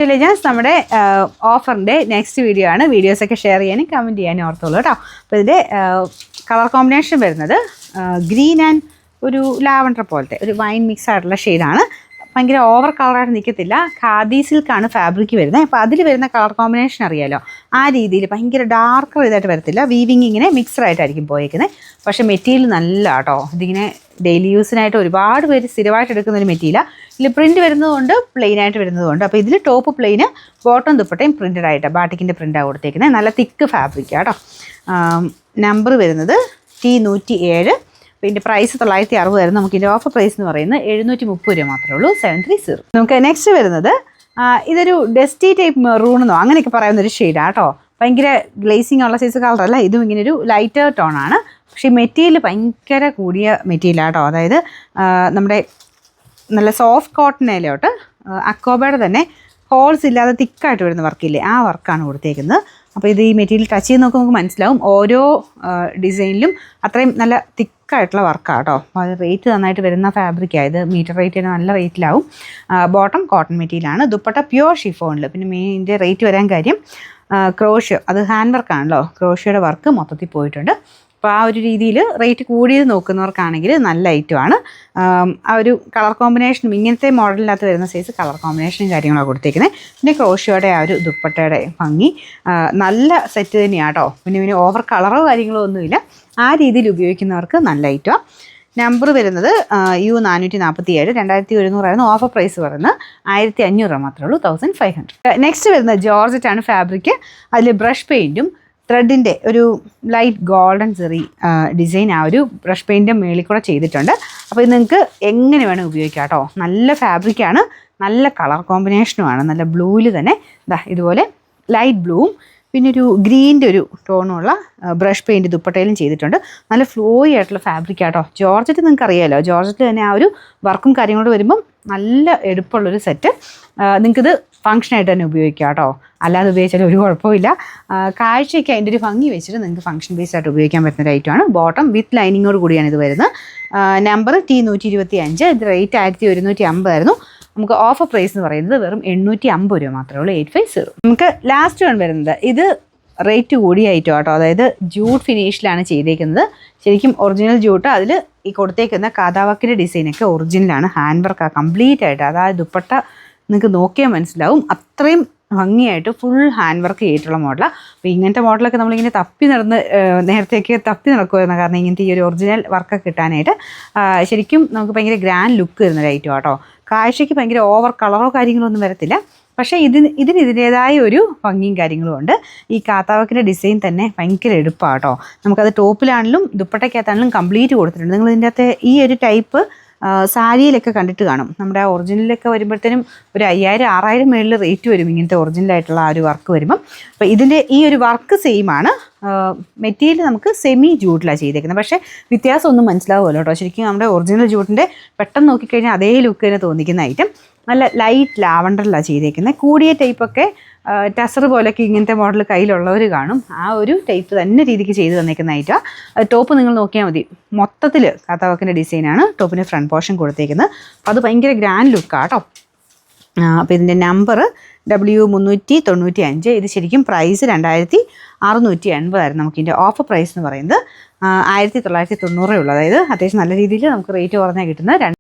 Intelligence നമ്മുടെ ഓഫറിൻ്റെ next video ആണ്. വീഡിയോസൊക്കെ ഷെയർ ചെയ്യാനും കമൻറ്റ് ചെയ്യാനും ഓർത്തുള്ളൂ കേട്ടോ. അപ്പോൾ ഇതിൻ്റെ കളർ കോമ്പിനേഷൻ വരുന്നത് ഗ്രീൻ ആൻഡ് ഒരു ലാവൻഡർ പോലത്തെ ഒരു വൈൻ മിക്സ് ആയിട്ടുള്ള ഷെയ്ഡാണ്. ഭയങ്കര ഓവർ കളറായിട്ട് നിൽക്കത്തില്ല. ഖാദി സിൽക്കാണ് ഫാബ്രിക് വരുന്നത്. അപ്പോൾ അതിൽ വരുന്ന കളർ കോമ്പിനേഷൻ അറിയാലോ, ആ രീതിയിൽ ഭയങ്കര ഡാർക്ക് ഇതായിട്ട് വരത്തില്ല. വീവിങ് ഇങ്ങനെ മിക്സഡായിട്ടായിരിക്കും പോയേക്കുന്നത്. പക്ഷേ മെറ്റീരിയൽ നല്ല കേട്ടോ. ഇതിങ്ങനെ ഡെയിലി യൂസിനായിട്ട് ഒരുപാട് പേര് സ്ഥിരമായിട്ട് എടുക്കുന്ന ഒരു മെറ്റീരിയൽ. ഇതിൽ പ്രിൻറ്റ് വരുന്നതുകൊണ്ട് പ്ലെയിനായിട്ട് വരുന്നതുകൊണ്ട്. അപ്പോൾ ഇതിൽ ടോപ്പ് പ്ലെയിന് ബോട്ടം ദുപ്പട്ടയും പ്രിൻറ്റഡ് ആയിട്ട് ബാട്ടിക്കിൻ്റെ പ്രിൻ്റാണ് കൊടുത്തേക്കുന്നത്. നല്ല തിക്ക് ഫാബ്രിക് കേട്ടോ. നമ്പർ വരുന്നത് T107. പിന്നെ പ്രൈസ് 960 ആയിരുന്നു. നമുക്ക് ഇതിൻ്റെ ഓഫർ പ്രൈസ് എന്ന് പറയുന്നത് 730 രൂപ മാത്രമേ ഉള്ളൂ. 730. നമുക്ക് നെക്സ്റ്റ് വരുന്നത് ഇതൊരു ഡസ്റ്റി ടൈപ്പ് മെറൂണെന്നോ അങ്ങനെയൊക്കെ പറയുന്നൊരു ഷെയ്ഡാണ് കേട്ടോ. ഭയങ്കര ഗ്ലേസിങ് ഉള്ള സൈസ് കളറല്ല. ഇതും ഇങ്ങനെ ഒരു ലൈറ്റർ ടോണാണ്. പക്ഷേ മെറ്റീരിയൽ ഭയങ്കര കൂടിയ മെറ്റീരിയലാണ് കേട്ടോ. അതായത് നമ്മുടെ നല്ല സോഫ്റ്റ് കോട്ടണിലോട്ട് അക്കോബയുടെ തന്നെ ഹോൾസ് ഇല്ലാതെ തിക്കായിട്ട് വരുന്ന വർക്കില്ലേ, ആ വർക്കാണ് കൊടുത്തേക്കുന്നത്. അപ്പോൾ ഇത് ഈ മെറ്റീരിയൽ ടച്ച് ചെയ്ത് നോക്കുമ്പോൾ നമുക്ക് മനസ്സിലാവും ഓരോ ഡിസൈനിലും അത്രയും നല്ല തിക്കായിട്ടുള്ള വർക്കാണ് കേട്ടോ. അപ്പോൾ അത് റേറ്റ് നന്നായിട്ട് വരുന്ന ഫാബ്രിക്കാണ്. ഇത് മീറ്റർ റേറ്റ് തന്നെ നല്ല റേറ്റിലാവും. ബോട്ടം കോട്ടൺ മെറ്റീരിയലാണ്. ദുപ്പട്ട പ്യുവർ ഷിഫോണിൽ. പിന്നെ ഇതിൻ്റെ റേറ്റ് വരാൻ കാര്യം ക്രോഷ്യോ, അത് ഹാൻഡ് വർക്കാണല്ലോ. ക്രോഷ്യോയുടെ വർക്ക് മൊത്തത്തിൽ പോയിട്ടുണ്ട്. അപ്പോൾ ആ ഒരു രീതിയിൽ റേറ്റ് കൂടിയത് നോക്കുന്നവർക്കാണെങ്കിൽ നല്ല ഐറ്റമാണ്. ആ ഒരു കളർ കോമ്പിനേഷനും ഇങ്ങനത്തെ മോഡലിനകത്ത് വരുന്ന സൈസ് കളർ കോമ്പിനേഷനും കാര്യങ്ങളാണ് കൊടുത്തേക്കുന്നത്. പിന്നെ ക്രോഷ്യോയുടെ ആ ഒരു ദുപ്പട്ടയുടെ ഭംഗി നല്ല സെറ്റ് തന്നെയാണ് കേട്ടോ. പിന്നെ ഓവർ കളറോ കാര്യങ്ങളോ ഒന്നുമില്ല. ആ രീതിയിൽ ഉപയോഗിക്കുന്നവർക്ക് നല്ല ഐറ്റമാണ്. നമ്പർ വരുന്നത് U447. 2100 ആയിരുന്നു. ഓഫർ പ്രൈസ് പറയുന്നത് 1500 മാത്രമേ ഉള്ളൂ. 1500. നെക്സ്റ്റ് വരുന്നത് ജോർജറ്റാണ് ഫാബ്രിക്. അതിൽ ബ്രഷ് പെയിൻറ്റും ത്രെഡിൻ്റെ ഒരു ലൈറ്റ് ഗോൾഡൻ സെറി ഡിസൈൻ ആ ഒരു ബ്രഷ് പെയിൻറ്റിൻ്റെ മേളിൽ കൂടെ ചെയ്തിട്ടുണ്ട്. അപ്പോൾ ഇത് നിങ്ങൾക്ക് എങ്ങനെ വേണം ഉപയോഗിക്കാം കേട്ടോ. നല്ല ഫാബ്രിക്കാണ്, നല്ല കളർ കോമ്പിനേഷനുമാണ്. നല്ല ബ്ലൂവിൽ തന്നെ ഇതുപോലെ ലൈറ്റ് ബ്ലൂവും പിന്നെ ഒരു ഗ്രീൻ്റെ ഒരു ടോണുള്ള ബ്രഷ് പെയിൻറ്റ് ദുപ്പട്ടയിലും ചെയ്തിട്ടുണ്ട്. നല്ല ഫ്ലോയി ആയിട്ടുള്ള ഫാബ്രിക് ആട്ടോ. ജോർജറ്റ് നിങ്ങൾക്ക് അറിയാമല്ലോ. ജോർജറ്റ് തന്നെ ആ ഒരു വർക്കും കാര്യങ്ങളോട് വരുമ്പം നല്ല എടുപ്പുള്ളൊരു സെറ്റ്. നിങ്ങൾക്കിത് ഫംഗ്ഷനായിട്ട് തന്നെ ഉപയോഗിക്കാം കേട്ടോ. അല്ലാതെ ഉപയോഗിച്ചാലും ഒരു കുഴപ്പമില്ല. കാഴ്ചയ്ക്ക് അതിൻ്റെ ഒരു ഭംഗി വെച്ചിട്ട് നിങ്ങൾക്ക് ഫംഗ്ഷൻ ബേസ്ഡ് ആയിട്ട് ഉപയോഗിക്കാൻ പറ്റുന്ന ഒരു ഐറ്റമാണ്. ബോട്ടം വിത്ത് ലൈനിങ്ങോട് കൂടിയാണ് ഇത് വരുന്നത്. Number T125. ഇത് റേറ്റ് 1150 ആയിരുന്നു. നമുക്ക് ഓഫർ പ്രൈസ് എന്ന് പറയുന്നത് വെറും 850 രൂപ മാത്രമേ ഉള്ളൂ. 850. നമുക്ക് ലാസ്റ്റ് വൺ വരുന്നത് ഇത് റേറ്റ് കൂടിയ ഐറ്റം കേട്ടോ. അതായത് ജൂട്ട് ഫിനിഷിലാണ് ചെയ്തേക്കുന്നത്. ശരിക്കും ഒറിജിനൽ ജൂട്ട്. അതിൽ ഈ കൊടുത്തേക്കുന്ന കാതാവക്കിൻ്റെ ഡിസൈനൊക്കെ ഒറിജിനലാണ്. ഹാൻഡ് വർക്കാണ് കംപ്ലീറ്റ് ആയിട്ട്. അതായത് ദുപ്പട്ട നിങ്ങൾക്ക് നോക്കിയാൽ മനസ്സിലാവും. അത്രയും ഭംഗിയായിട്ട് ഫുൾ ഹാൻഡ് വർക്ക് ചെയ്തിട്ടുള്ള മോഡലാണ്. അപ്പോൾ ഇങ്ങനത്തെ മോഡലൊക്കെ നമ്മളിങ്ങനെ നേരത്തേക്ക് തപ്പി നടക്കുമായിരുന്നു. കാരണം ഇങ്ങനത്തെ ഈ ഒരു ഒറിജിനൽ വർക്കൊക്കെ കിട്ടാനായിട്ട് ശരിക്കും നമുക്ക് ഭയങ്കര ഗ്രാൻഡ് ലുക്ക് വരുന്നൊരു ഐറ്റം കേട്ടോ. കാഴ്ചയ്ക്ക് ഭയങ്കര ഓവർ കളറോ കാര്യങ്ങളോ ഒന്നും വരത്തില്ല. പക്ഷേ ഇതിൻ്റേതായ ഒരു ഭംഗിയും കാര്യങ്ങളും ഉണ്ട്. ഈ കാത്താവക്കിൻ്റെ ഡിസൈൻ തന്നെ ഭയങ്കര എടുപ്പാണ് കേട്ടോ. നമുക്കത് ടോപ്പിലാണെങ്കിലും ദുപ്പട്ടയ്ക്കകത്താണെങ്കിലും കംപ്ലീറ്റ് കൊടുത്തിട്ടുണ്ട്. നിങ്ങൾ ഇതിൻ്റെ അകത്ത് ഈ ഒരു ടൈപ്പ് സാരിയിലൊക്കെ കണ്ടിട്ട് കാണും. നമ്മുടെ ഒറിജിനലൊക്കെ വരുമ്പോഴത്തേനും ഒരു 5000-6000 മേളിൽ റേറ്റ് വരും ഇങ്ങനത്തെ ഒറിജിനലായിട്ടുള്ള ആ ഒരു വർക്ക് വരുമ്പം. അപ്പോൾ ഇതിൻ്റെ ഈ ഒരു വർക്ക് സെയിമാണ്. മെറ്റീരിയൽ നമുക്ക് സെമി ജൂട്ടിലാണ് ചെയ്തേക്കുന്നത്. പക്ഷേ വ്യത്യാസമൊന്നും മനസ്സിലാവുമല്ലോ കേട്ടോ. ശരിക്കും നമ്മുടെ ഒറിജിനൽ ജൂട്ടിൻ്റെ പെട്ടെന്ന് നോക്കിക്കഴിഞ്ഞാൽ അതേ ലുക്ക് തന്നെ തോന്നിക്കുന്ന ഐറ്റം. നല്ല ലൈറ്റ് ലാവണ്ടറിലാണ് ചെയ്തേക്കുന്നത്. കൂടിയ ടൈപ്പൊക്കെ ടസർ പോലൊക്കെ ഇങ്ങനത്തെ മോഡൽ കയ്യിലുള്ളവർ കാണും. ആ ഒരു ടൈപ്പ് തന്നെ രീതിക്ക് ചെയ്ത് തന്നേക്കുന്ന ഐറ്റമാണ്. ടോപ്പ് നിങ്ങൾ നോക്കിയാൽ മതി. മൊത്തത്തിൽ കാത്താവക്കിൻ്റെ ഡിസൈനാണ് ടോപ്പിന് ഫ്രണ്ട് പോർഷൻ കൊടുത്തേക്കുന്നത്. അപ്പോൾ അത് ഭയങ്കര ഗ്രാൻഡ് ലുക്കാണ് കേട്ടോ. അപ്പോൾ ഇതിൻ്റെ നമ്പർ W395. ഇത് ശരിക്കും പ്രൈസ് 2680 ആയിരുന്നു. നമുക്കിതിൻ്റെ ഓഫർ പ്രൈസ് എന്ന് പറയുന്നത് 1990 ഉള്ളൂ. അതായത് അത്യാവശ്യം നല്ല രീതിയിൽ നമുക്ക് റേറ്റ് കുറഞ്ഞാൽ കിട്ടുന്നത്